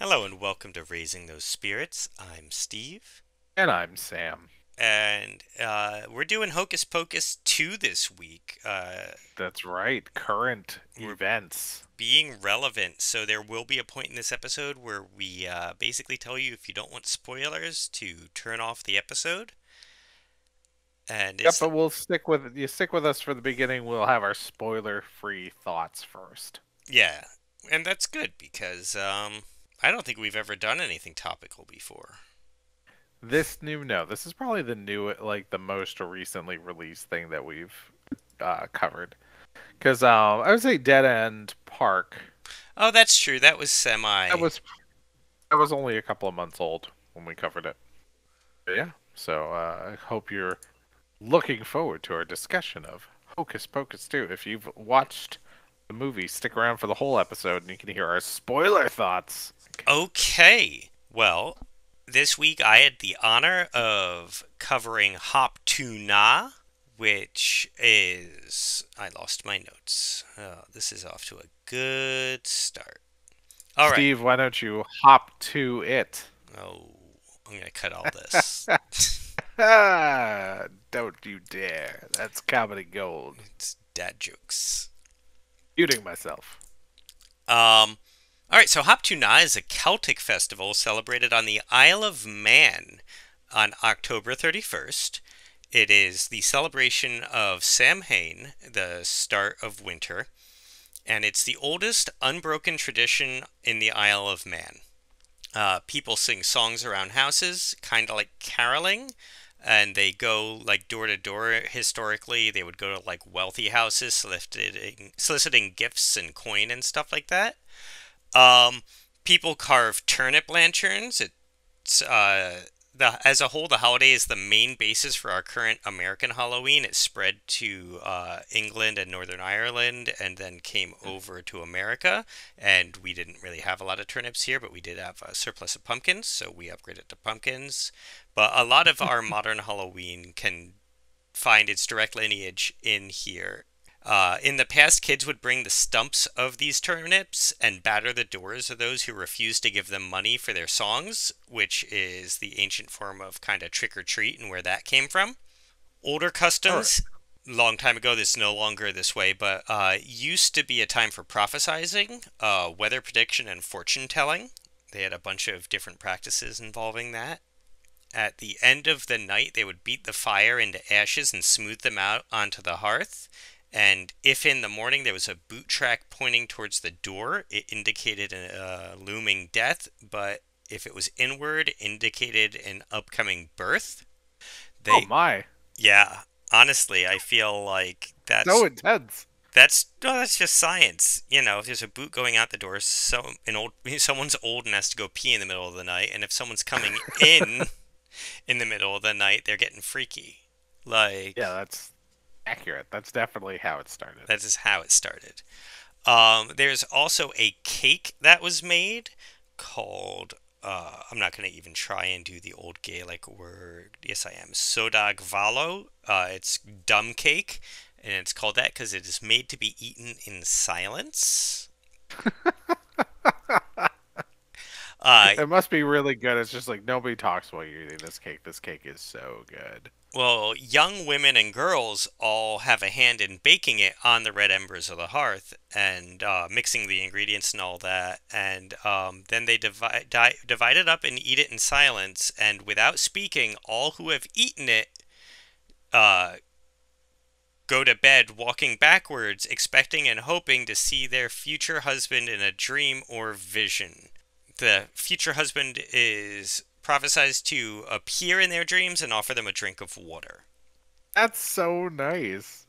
Hello and welcome to Raising Those Spirits. I'm Steve, And I'm Sam. and we're doing Hocus Pocus 2 this week. That's right. Current We're events. being relevant, so there will be a point in this episode where we basically tell you if you don't want spoilers to turn off the episode. And Yep, it's, but we'll stick with us for the beginning. We'll have our spoiler-free thoughts first. yeah, and that's good because I don't think we've ever done anything topical before. This is probably the new, like the most recently released thing that we've covered. Because I would say Dead End Park. Oh, that's true. That was That semi. was that was only a couple of months old when we covered it. But yeah. So I hope you're looking forward to our discussion of Hocus Pocus 2. If you've watched the movie, stick around for the whole episode and you can hear our spoiler thoughts. Okay. Well, this week I had the honor of covering Hop to Na, which is. I lost my notes. This is off to a good start. All right. Steve, why don't you hop to it? Oh, I'm going to cut all this. Don't you dare. That's comedy gold. It's dad jokes. Muting myself. All right, so Hop to Na is a Celtic festival celebrated on the Isle of Man on October 31st. It is the celebration of Samhain, the start of winter, and it's the oldest unbroken tradition in the Isle of Man. People sing songs around houses, kind of like caroling, and they go like door to door. Historically, they would go to like wealthy houses, soliciting gifts and coin and stuff like that. Um, People carve turnip lanterns. It's as a whole, the holiday is the main basis for our current American Halloween. It spread to England and Northern Ireland, and then came over to America. And we didn't really have a lot of turnips here, but we did have a surplus of pumpkins, so we upgraded to pumpkins. But a lot of our modern Halloween can find its direct lineage in here. In the past, kids would bring the stumps of these turnips and batter the doors of those who refused to give them money for their songs, which is the ancient form of kind of trick or treat and where that came from. Older All right. customs, long time ago, this is no longer this way, but used to be a time for prophesizing, weather prediction, and fortune telling. They had a bunch of different practices involving that. At the end of the night, they would beat the fire into ashes and smooth them out onto the hearth. And if in the morning there was a boot track pointing towards the door, it indicated a looming death. But if it was inward, indicated an upcoming birth. Oh They, my. yeah, honestly, I feel like So intense. that's just science. You know, if there's a boot going out the door, someone's old and has to go pee in the middle of the night, and if someone's coming in the middle of the night, they're getting freaky. Yeah, Like, that's accurate. That's definitely how it started. that is how it started. There's also a cake that was made called. I'm not going to even try and do the old Gaelic word. Yes, I am. Sodag Valo. It's dumb cake, and it's called that because it is made to be eaten in silence. Uh, It must be really good. It's just like nobody talks while you're eating this cake. This cake is so good. Well, young women and girls all have a hand in baking it on the red embers of the hearth and mixing the ingredients and all that. And then they divide it up and eat it in silence. And without speaking, all who have eaten it uh, go to bed walking backwards, expecting and hoping to see their future husband in a dream or vision. The future husband is prophesied to appear in their dreams and offer them a drink of water. That's so nice.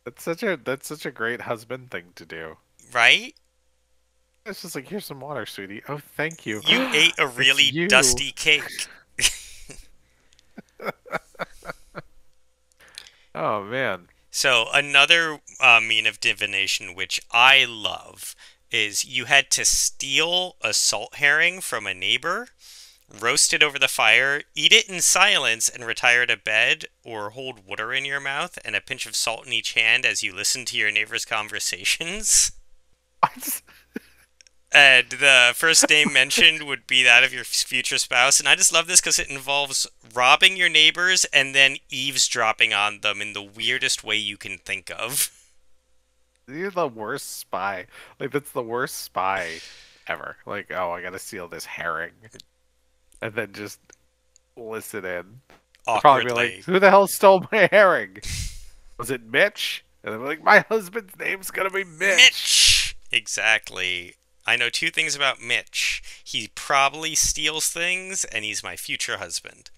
That's such a great husband thing to do. Right? It's just like, here's some water, sweetie. Oh, thank you. You ate a It's really you. dusty cake. Oh man. So, another mean of divination, which I love, is you had to steal a salt herring from a neighbor, roast it over the fire, eat it in silence, and retire to bed, or hold water in your mouth and a pinch of salt in each hand as you listen to your neighbor's conversations. And the first name mentioned would be that of your future spouse. And I just love this because it involves robbing your neighbors and then eavesdropping on them in the weirdest way you can think of. You're the worst spy. Like that's the worst spy ever. Like, oh, I gotta steal this herring, and then just listen in. They'll probably be like, Awkwardly. "Who the hell stole my herring? Was it Mitch?" And they're like, "My husband's name's gonna be Mitch." Mitch! Exactly. I know two things about Mitch. He probably steals things, and he's my future husband.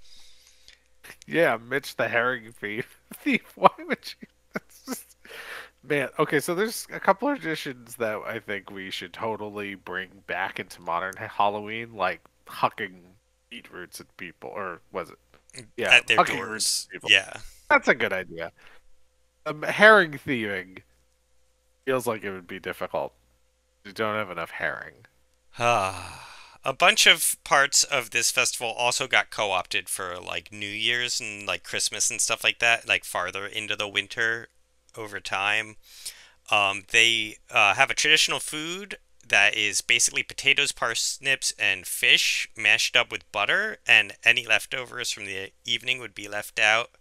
Yeah, Mitch the herring thief. Thief. Why would you? That's just... Man, okay, so there's a couple of traditions that I think we should totally bring back into modern Halloween, like hucking beetroots at people, or was it? Yeah, At their hucking roots doors. at people. Yeah. That's a good idea. Herring thieving feels like it would be difficult. You don't have enough herring. A bunch of parts of this festival also got co-opted for like New Year's and like Christmas and stuff like that, like farther into the winter over time. They have a traditional food that is basically potatoes, parsnips, and fish mashed up with butter, and any leftovers from the evening would be left out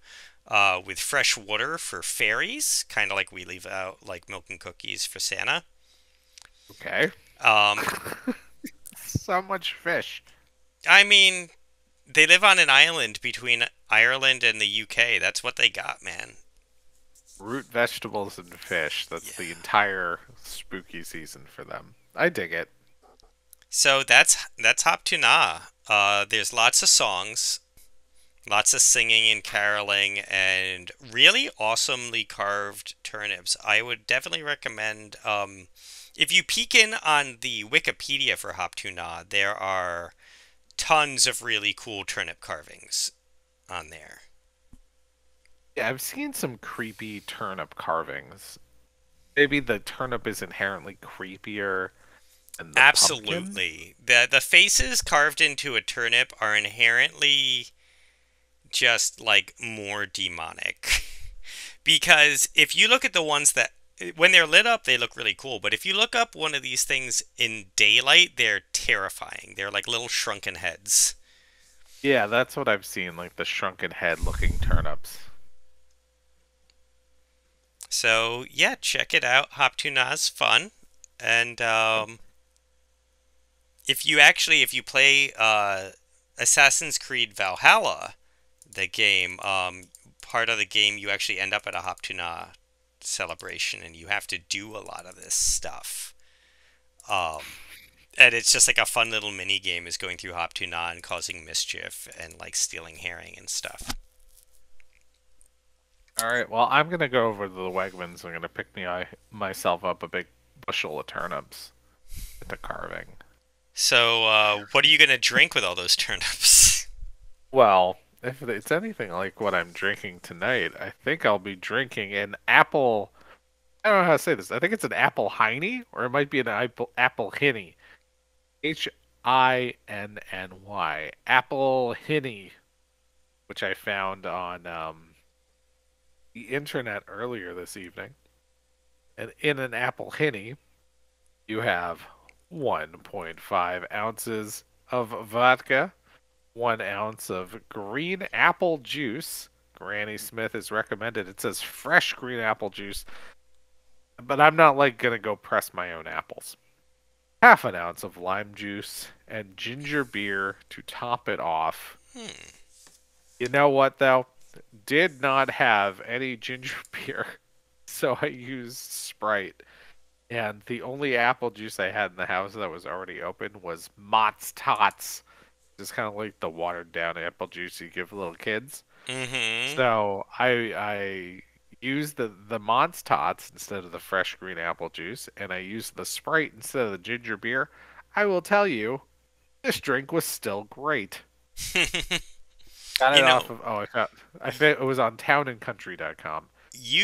with fresh water for fairies, kind of like we leave out like milk and cookies for Santa. Okay. Um, So much fish. I mean, they live on an island between Ireland and the UK. That's what they got, man. Root vegetables and fish. That's the Yeah. entire spooky season for them. I dig it. So that's Hop to Na. There's lots of songs, lots of singing and caroling, and really awesomely carved turnips. I would definitely recommend if you peek in on the Wikipedia for Hop to Na, there are tons of really cool turnip carvings on there. Yeah, I've seen some creepy turnip carvings. Maybe the turnip is inherently creepier than the pumpkin. Absolutely. The faces carved into a turnip are inherently just like more demonic. Because if you look at the ones that when they're lit up they look really cool, but if you look up one of these things in daylight, they're terrifying. They're like little shrunken heads. Yeah, that's what I've seen, like the shrunken head looking turnips. So, yeah, check it out. Hop to Na's fun. And if you play Assassin's Creed Valhalla, the game, part of the game, you actually end up at a Hop Tuna celebration, and you have to do a lot of this stuff. Um, and it's just like a fun little mini game is going through Hop Tuna and causing mischief and like stealing herring and stuff. All right, well, I'm gonna go over to the Wegmans. I'm gonna pick myself up a big bushel of turnips with the carving. So, what are you gonna drink with all those turnips? Well, if it's anything like what I'm drinking tonight, I think I'll be drinking an apple. I don't know how to say this. I think it's an apple hiney, or it might be an apple hinny. Hinny. Apple hinny, which I found on the internet earlier this evening. And in an apple hinny, you have 1.5 ounces of vodka, 1 ounce of green apple juice. Granny Smith is recommended. It says fresh green apple juice, but I'm not like gonna go press my own apples. Half an ounce of lime juice and ginger beer to top it off. Hmm. You know what though? Did not have any ginger beer, so I used Sprite. And the only apple juice I had in the house that was already open was Mott's Tots. Just kind of like the watered down apple juice you give little kids. Mm-hmm. So I used the Mott's Tots instead of the fresh green apple juice, and I used the Sprite instead of the ginger beer. I will tell you, this drink was still great. Got You it know, off of I think it was on townandcountry.com.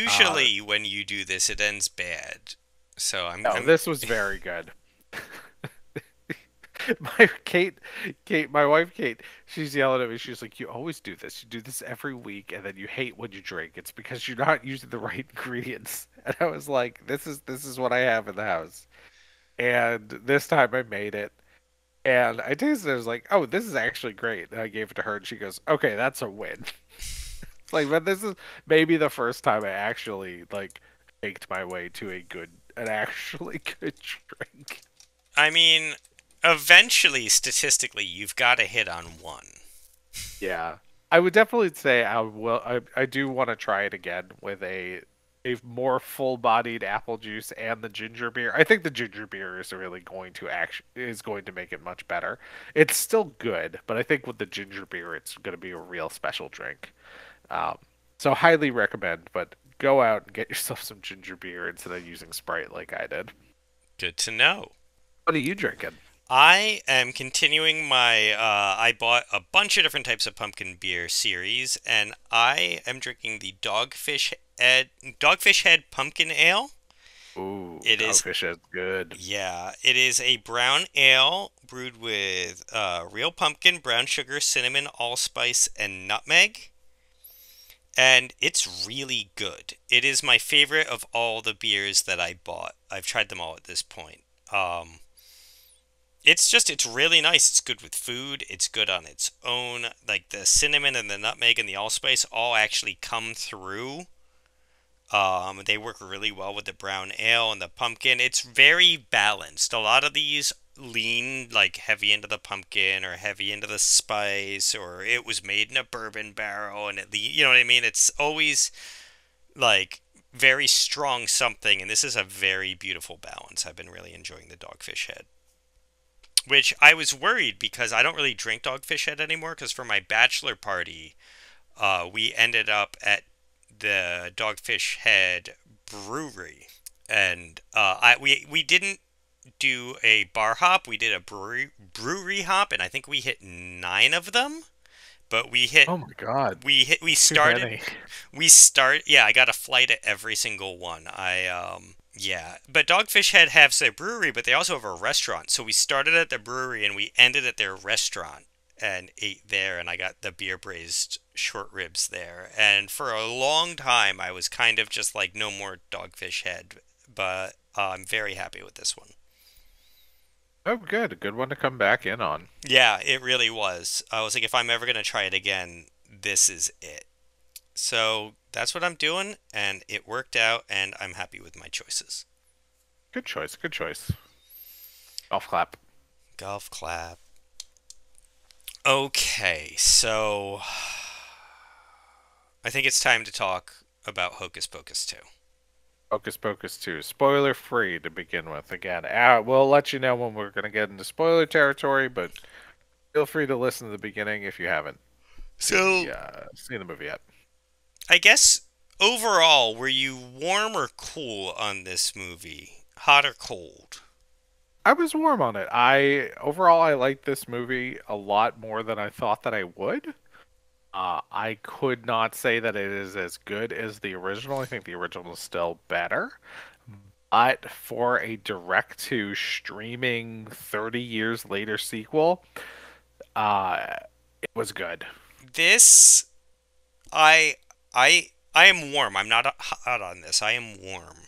Uh, usually when you do this, it ends bad. So no, I'm this was very good. My Kate, my wife Kate, she's yelling at me. She's like, "You always do this. You do this every week, and then you hate when you drink. It's because you're not using the right ingredients." And I was like, "This is what I have in the house." And this time I made it. And I tasted it. I was like, oh, this is actually great. And I gave it to her, and she goes, okay, that's a win. Like, but this is maybe the first time I actually, like, faked my way to an actually good drink. I mean, eventually, statistically, you've got to hit on one. Yeah. I would definitely say I do want to try it again with a more full-bodied apple juice and the ginger beer. I think the ginger beer is really going to make it much better. It's still good, but I think with the ginger beer it's going to be a real special drink. Um, so highly recommend, but go out and get yourself some ginger beer instead of using Sprite like I did. Good to know. What are you drinking? I am continuing my. I bought a bunch of different types of pumpkin beer series, and I am drinking the Dogfish Head Pumpkin Ale. Ooh, It is, Dogfish is good. yeah, it is a brown ale brewed with real pumpkin, brown sugar, cinnamon, allspice, and nutmeg. And it's really good. It is my favorite of all the beers that I bought. I've tried them all at this point. Um, it's really nice. It's good with food. It's good on its own. Like the cinnamon and the nutmeg and the allspice all actually come through. They work really well with the brown ale and the pumpkin. It's very balanced. A lot of these lean like heavy into the pumpkin or heavy into the spice, or it was made in a bourbon barrel and you know what I mean? It's always like very strong something, and this is a very beautiful balance. I've been really enjoying the Dogfish Head. Which I was worried because I don't really drink Dogfish Head anymore because for my bachelor party, we ended up at the Dogfish Head Brewery, and we didn't do a bar hop. We did a brewery hop, and I think we hit 9 of them. But Oh my God, we too started many. yeah, I got a flight at every single one. Yeah, but Dogfish Head has their brewery, but they also have a restaurant. So we started at the brewery and we ended at their restaurant and ate there, and I got the beer braised short ribs there. And for a long time, I was kind of just like, no more Dogfish Head, but I'm very happy with this one. Oh, good. A good one to come back in on. Yeah, it really was. I was like, if I'm ever gonna try it again, this is it. So that's what I'm doing, and it worked out, and I'm happy with my choices. Good choice. Good choice. Golf clap. Golf clap. Okay, so I think it's time to talk about Hocus Pocus 2. Hocus Pocus 2. Spoiler free to begin with. Again, we'll let you know when we're going to get into spoiler territory, but feel free to listen to the beginning if you haven't So, seen the movie yet. I guess overall, were you warm or cool on this movie? Hot or cold? I was warm on it. I liked this movie a lot more than I thought that I would. I could not say that it is as good as the original. I think the original is still better. But for a direct to streaming 30 years later sequel, uh, it was good. This, I, I am warm. I'm not hot on this. I am warm.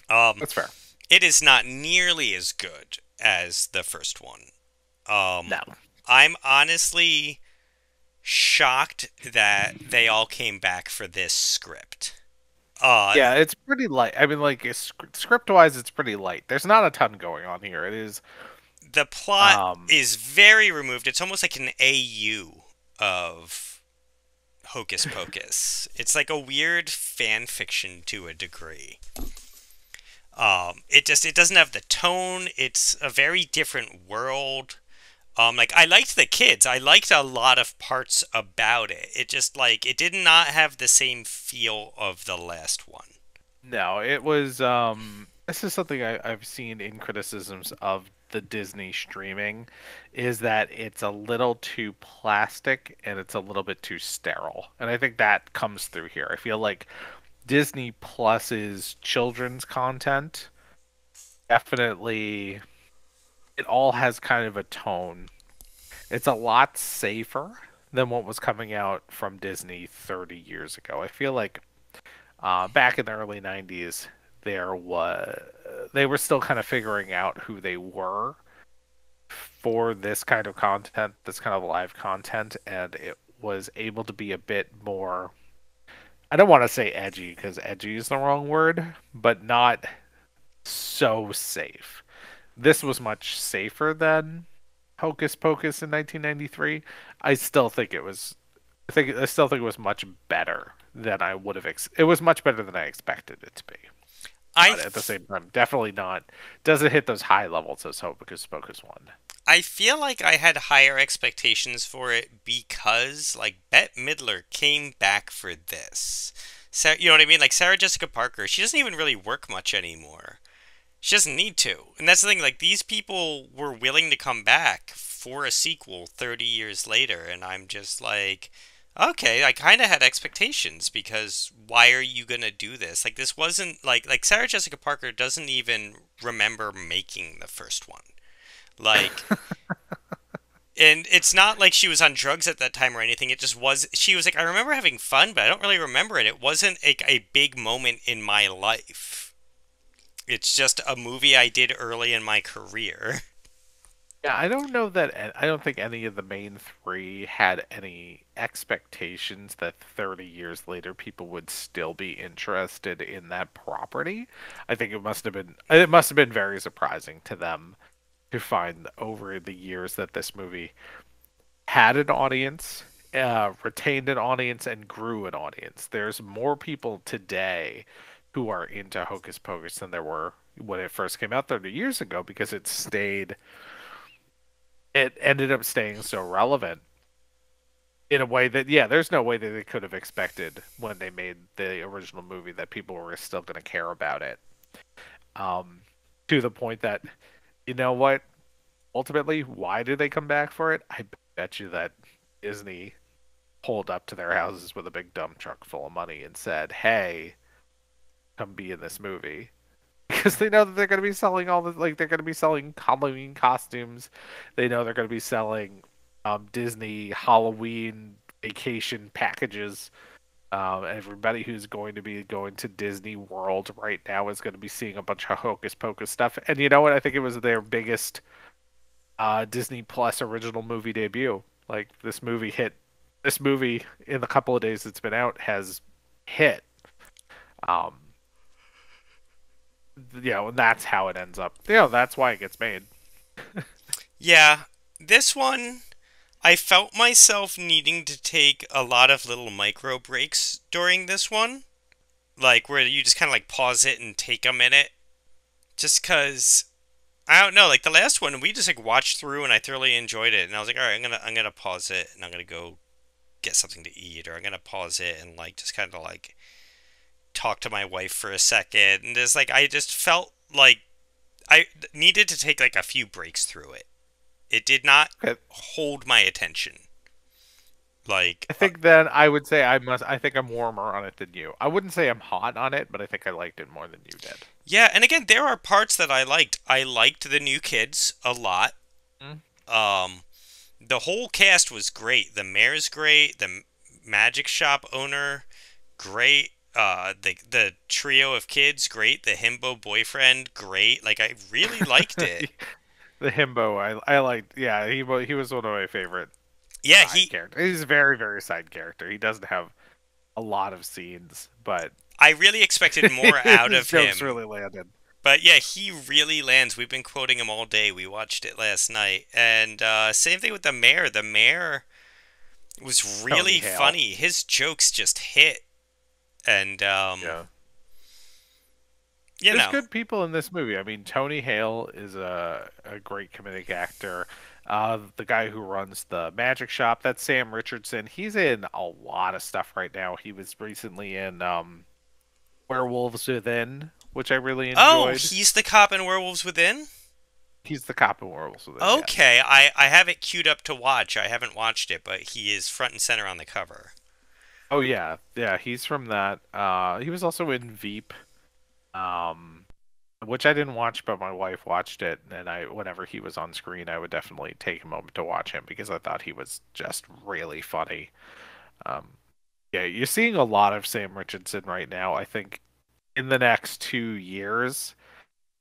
Um, That's fair. it is not nearly as good as the first one. No. I'm honestly shocked that they all came back for this script. Uh, Yeah, it's pretty light. I mean, like script wise, it's pretty light. There's not a ton going on here. It is, the plot um, is very removed. It's almost like an AU of Hocus Pocus. It's like a weird fan fiction to a degree. It doesn't have the tone. It's a very different world. Like I liked the kids. I liked a lot of parts about it. It just like it did not have the same feel of the last one. no, it was. This is something I've seen in criticisms of the Disney streaming, is that it's a little too plastic and it's a little bit too sterile, and I think that comes through here. I feel like Disney Plus's children's content definitely, it all has kind of a tone. It's a lot safer than what was coming out from Disney 30 years ago. I feel like back in the early 90s, there was they were still kind of figuring out who they were for this kind of content, this kind of live content, and it was able to be a bit more. I don't want to say edgy because edgy is the wrong word, but not so safe. This was much safer than Hocus Pocus in 1993. I still think it was. I still think it was much better than I would have. It was much better than I expected it to be. I But at the same time, definitely not. Doesn't hit those high levels as Hocus Pocus one. I feel like I had higher expectations for it because, like, Bette Midler came back for this. So, you know what I mean? Like, Sarah Jessica Parker, she doesn't even really work much anymore. She doesn't need to. And that's the thing, like, these people were willing to come back for a sequel 30 years later, and I'm just like, okay, I kind of had expectations because why are you gonna do this? Like, this wasn't, like, Sarah Jessica Parker doesn't even remember making the first one. Like, and it's not like she was on drugs at that time or anything. It just was. She was like, I remember having fun, but I don't really remember it. It wasn't a big moment in my life. It's just a movie I did early in my career. Yeah, I don't know that. I don't think any of the main three had any expectations that 30 years later people would still be interested in that property. I think it must have been. It must have been very surprising to them to find over the years that this movie had an audience, retained an audience, and grew an audience. There's more people today who are into Hocus Pocus than there were when it first came out 30 years ago because it ended up staying so relevant in a way that, yeah, there's no way that they could have expected when they made the original movie that people were still going to care about it. Um, to the point that, you know what? Ultimately, why did they come back for it? I bet you that Disney pulled up to their houses with a big dump truck full of money and said, "Hey, come be in this movie." Because they know that they're going to be selling all the, like, they're going to be selling Halloween costumes. They know they're going to be selling Disney Halloween vacation packages. Everybody who's going to be going to Disney World right now is going to be seeing a bunch of Hocus Pocus stuff. And you know what? I think it was their biggest Disney Plus original movie debut. Like, this movie hit. This movie, in the couple of days it's been out, has hit. Um, and that's how it ends up. That's why it gets made. Yeah, this one, I felt myself needing to take a lot of little micro breaks during this one. Like, where you just kind of like pause it and take a minute. Just because I don't know, like the last one, we just like watched through and I thoroughly enjoyed it. And I was like, all right, I'm gonna pause it and I'm gonna go get something to eat, or I'm gonna pause it and like just kind of like talk to my wife for a second. And just like I just felt like I needed to take like a few breaks through it. It did not Okay. hold my attention. Like, I think then I would say I think I'm warmer on it than you. I wouldn't say I'm hot on it, but I think I liked it more than you did. yeah, and again, there are parts that I liked. I liked the new kids a lot. Mm. Um, the whole cast was great. The mayor's great. The magic shop owner, great. The trio of kids, great. The himbo boyfriend, great. Like I really liked it. The himbo, I liked. Yeah, he was one of my favorite Yeah, side characters. He's a very very side character. He doesn't have a lot of scenes, but I really expected more out his of jokes him. really landed. But yeah, he really lands. We've been quoting him all day. We watched it last night. And same thing with the mayor. The mayor was Tony really Hale. funny. His jokes just hit. And, Yeah. you There's know. good people in this movie. I mean, Tony Hale is a great comedic actor. The guy who runs the magic shop, that's Sam Richardson. He's in a lot of stuff right now. He was recently in Werewolves Within, which I really Oh, enjoyed. he's the cop in Werewolves Within? He's the cop in Werewolves Within, yes. Okay, I have it queued up to watch. I haven't watched it, but he is front and center on the cover. Oh yeah, yeah, he's from that. He was also in Veep, um, which I didn't watch, but my wife watched it, and whenever he was on screen, I would definitely take a moment to watch him because I thought he was just really funny. Um, yeah, you're seeing a lot of Sam Richardson right now. I think in the next 2 years,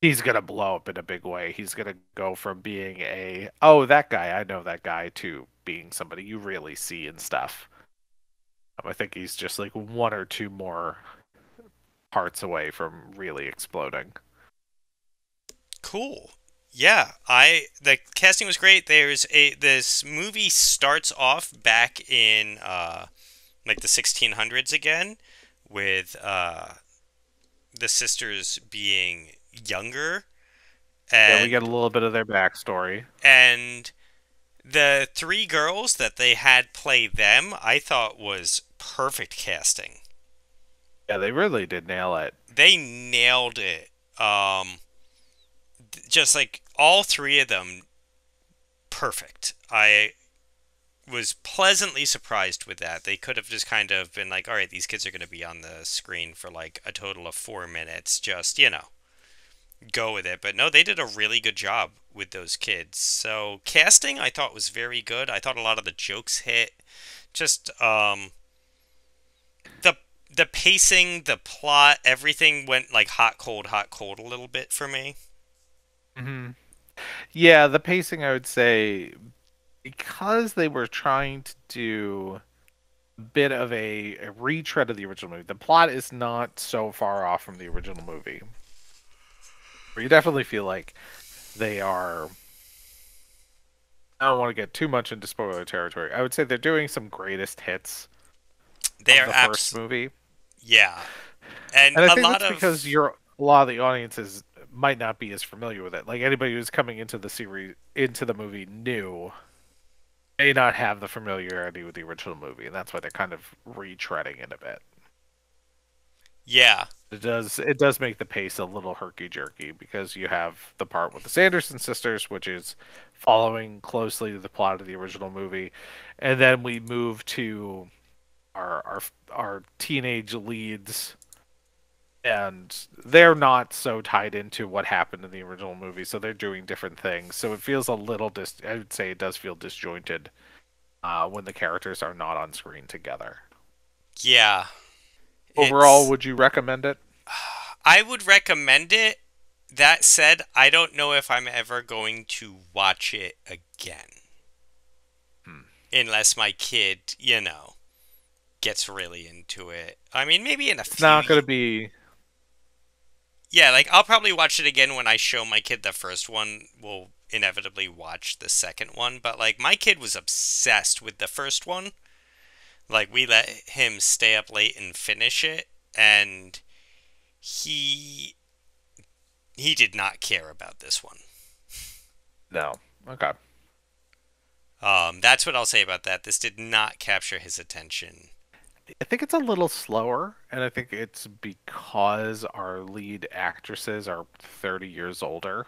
he's gonna blow up in a big way. He's gonna go from being oh, that guy, I know that guy, to being somebody you really see and stuff. I think he's just like one or two more parts away from really exploding. Cool. Yeah, the casting was great. This movie starts off back in like the 1600s again, with the sisters being younger, Yeah, we get and a little bit of their backstory. and the three girls that they had play them, I thought was perfect casting. Yeah, they really did nail it. They nailed it. Just like all three of them, perfect. I was pleasantly surprised with that. They could have just kind of been like, all right, these kids are going to be on the screen for like a total of 4 minutes. Just, go with it. But no, they did a really good job with those kids. So casting, I thought was very good. I thought a lot of the jokes hit. Just the the pacing, the plot, everything went like hot cold a little bit for me. Hmm. Yeah, the pacing, I would say, because they were trying to do a bit of a retread of the original movie. The plot is not so far off from the original movie. But you definitely feel like they are. I don't want to get too much into spoiler territory. I would say they're doing some greatest hits They of are the first movie. yeah, and And I a think lot that's because of a lot of the audiences might not be as familiar with it. Like anybody who's coming into the series, into the movie new, may not have the familiarity with the original movie, and that's why they're kind of retreading it a bit. yeah, It does make the pace a little herky jerky because you have the part with the Sanderson sisters, which is following closely to the plot of the original movie, and then we move to our teenage leads, and they're not so tied into what happened in the original movie, so they're doing different things. So it feels a little I would say it does feel disjointed when the characters are not on screen together. yeah. Overall, It's would you recommend it? I would recommend it. That said, I don't know if I'm ever going to watch it again. Hmm. Unless my kid, gets really into it. I mean, maybe in a It's few not going to years. be. Yeah, like I'll probably watch it again when I show my kid the first one. We'll inevitably watch the second one, but like my kid was obsessed with the first one. Like we let him stay up late and finish it, and he he did not care about this one. No. Okay. That's what I'll say about that. This did not capture his attention. I think it's a little slower, and I think it's because our lead actresses are 30 years older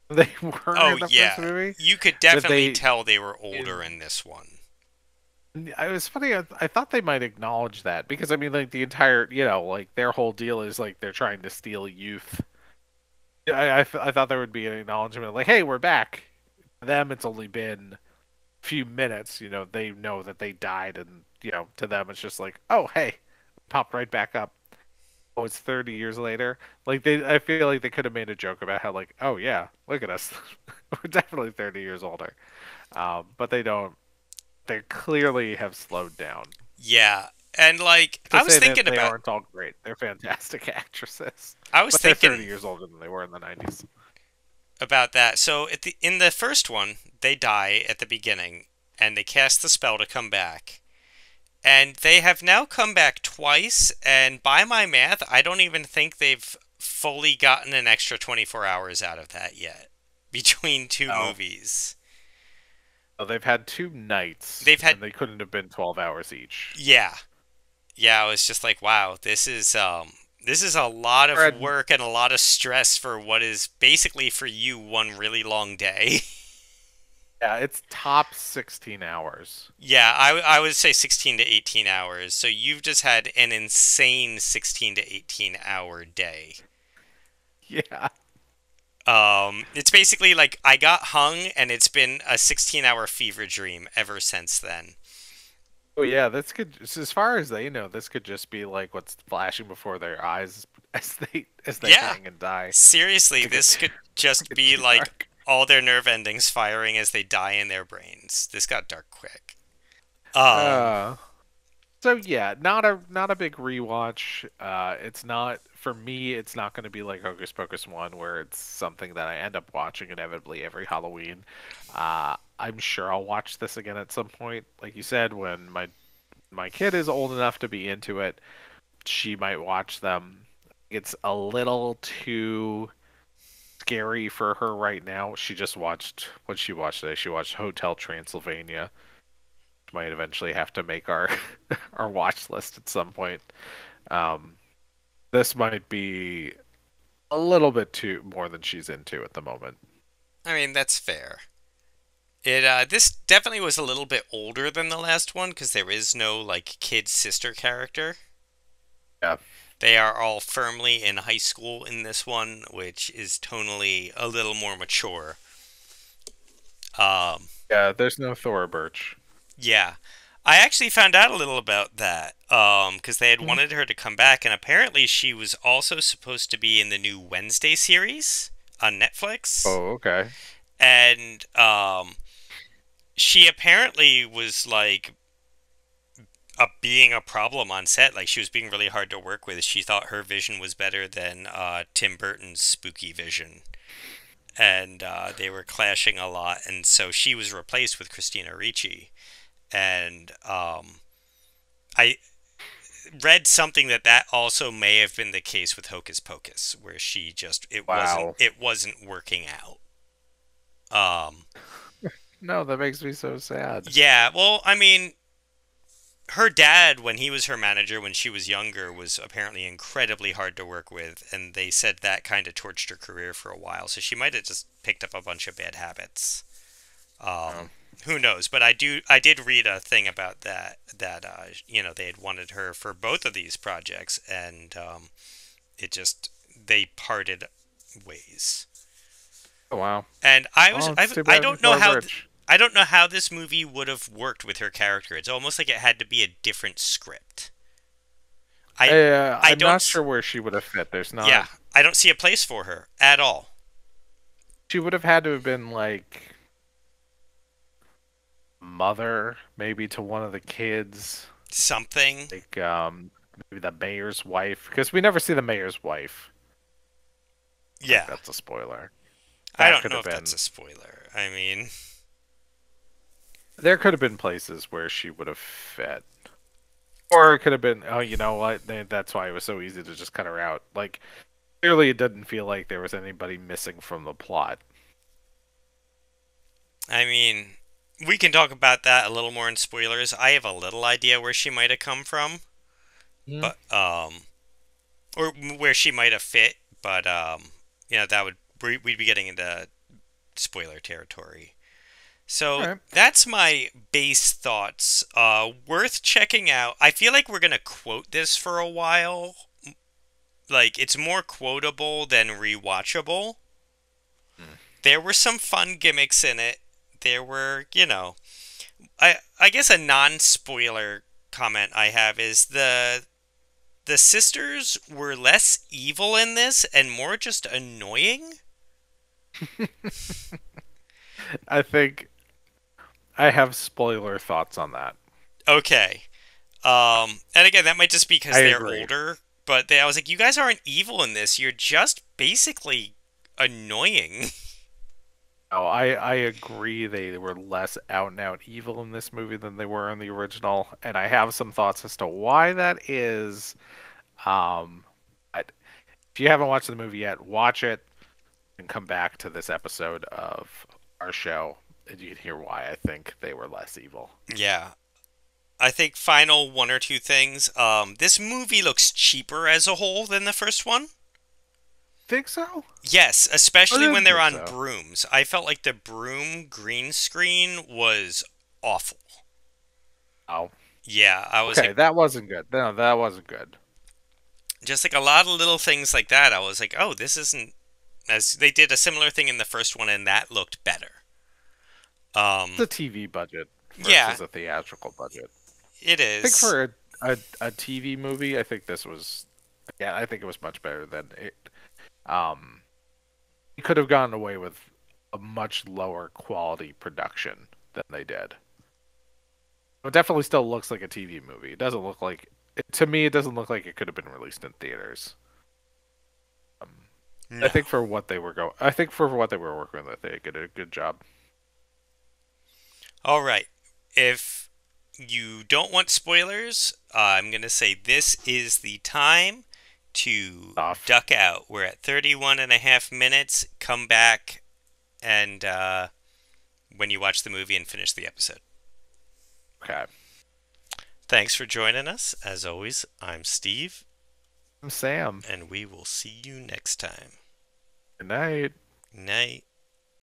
than they were Oh in the first yeah, movie. you could That definitely they, tell they were older in, in this one. I was funny. I thought they might acknowledge that because I mean, like the entire, like their whole deal is like they're trying to steal youth. I thought there would be an acknowledgement, like, "Hey, we're back." For them, it's only been a few minutes. They know that they died, and to them, it's just like, "Oh, hey, pop right back up." Oh, it's 30 years later. Like I feel like they could have made a joke about how, like, "Oh yeah, look at us, we're definitely 30 years older." But they don't. They clearly have slowed down. Yeah, and like To say that they aren't all great. They're fantastic actresses, I was but they're 30 thinking years older than they were in the 90s. about that. So in the first one, they die at the beginning, and they cast the spell to come back. And they have now come back twice, and by my math, I don't even think they've fully gotten an extra 24 hours out of that yet between two Oh, movies. so they've had two nights, They've had and they couldn't have been 12 hours each. yeah. Yeah, I was just like, wow, this is a lot of Fred, work and a lot of stress for what is basically for you one really long day. yeah, it's top 16 hours. Yeah, I would say 16 to 18 hours. So you've just had an insane 16 to 18 hour day. Yeah. It's basically like I got hung and it's been a 16-hour fever dream ever since then. Oh yeah, this could, as far as they know, this could just be like what's flashing before their eyes as they Yeah, hang and die. seriously, To get this could just get be too like dark. all their nerve endings firing as they die in their brains. This got dark quick. Um, Uh, so yeah, not a big rewatch. It's not for me. It's not going to be like Hocus Pocus 1, where it's something that I end up watching inevitably every Halloween. I'm sure I'll watch this again at some point. Like you said, when my kid is old enough to be into it, she might watch them. It's a little too scary for her right now. She just watched what she watched today. She watched Hotel Transylvania. Might eventually have to make our our watch list at some point. Um, this might be a little bit too more than she's into at the moment. I mean, that's fair. It this definitely was a little bit older than the last one because there is no like kid sister character. Yeah, They are all firmly in high school in this one, which is tonally a little more mature. Um, yeah. There's no Thora Birch. yeah. I actually found out a little about that because they had Mhm. wanted her to come back, and apparently she was also supposed to be in the new Wednesday series on Netflix. Oh, okay. And she apparently was like being a problem on set. Like she was being really hard to work with. She thought her vision was better than Tim Burton's spooky vision, and they were clashing a lot. And so she was replaced with Christina Ricci. And I read something that also may have been the case with Hocus Pocus, where she just Wow. it wasn't working out. Um, No, that makes me so sad. yeah, well, I mean, her dad, when he was her manager when she was younger, was apparently incredibly hard to work with, and they said that kind of torched her career for a while. So she might have just picked up a bunch of bad habits. Um, Who knows? But I did read a thing about that they had wanted her for both of these projects, and it just they parted ways. oh wow. And Well, it's too I bad for don't know Thora how Birch. I don't know how this movie would have worked with her character. It's almost like it had to be a different script. I I I'm don't not sure where she would have fit. There's not. Yeah, I don't see a place for her at all. She would have had to have been like mother, maybe to one of the kids, Something. like maybe the mayor's wife, because we never see the mayor's wife. I think Yeah. that's a spoiler. I That don't could know have if that's been. a spoiler. I mean, There could have been places where she would have fit. Or it could have been, oh, you know what? That's why it was so easy to just cut her out. Like, clearly it didn't feel like there was anybody missing from the plot. I mean, we can talk about that a little more in spoilers. I have a little idea where she might have come from, Mhm. but or where she might have fit, but that we'd be getting into spoiler territory. All So right. that's my base thoughts. Worth checking out. I feel like we're gonna quote this for a while. Like it's more quotable than rewatchable. Mm. There were some fun gimmicks in it. There were, I guess a non-spoiler comment I have is the sisters were less evil in this and more just annoying. I think I have spoiler thoughts on that. Okay. And again, that might just be I because they're agree. older, but I was like, you guys aren't evil in this. You're just basically annoying. Oh, I agree they were less out and out evil in this movie than they were in the original, and I have some thoughts as to why that is. Um, if you haven't watched the movie yet, watch it and come back to this episode of our show, and you can hear why I think they were less evil. Yeah. I think final one or two things. This movie looks cheaper as a whole than the first one. Think so? Yes, I especially when didn't they're think on so. brooms. I felt like the broom green screen was awful. Oh, Yeah, I was okay, like, that wasn't good. No, that wasn't good. just like a lot of little things like that. I was like, oh, this isn't as they did a similar thing in the first one, and that looked better. It's Um, a TV budget yeah, versus a theatrical budget. It I think is. for a TV movie, I think this was, yeah, I think it was much better than it. Um, you could have gotten away with a much lower quality production than they did. It definitely still looks like a TV movie. It doesn't look like, to me, it doesn't look like it could have been released in theaters. Um, I No. think for what they were I think for what they were working with, they did a good job. All right. If you don't want spoilers, I'm going to say this is the time to Off. duck out. We're at 31 and a half minutes. Come back and when you watch the movie and finish the episode. Okay. Thanks for joining us. As always, I'm Steve, I'm Sam. and we will see you next time. Good night. Night.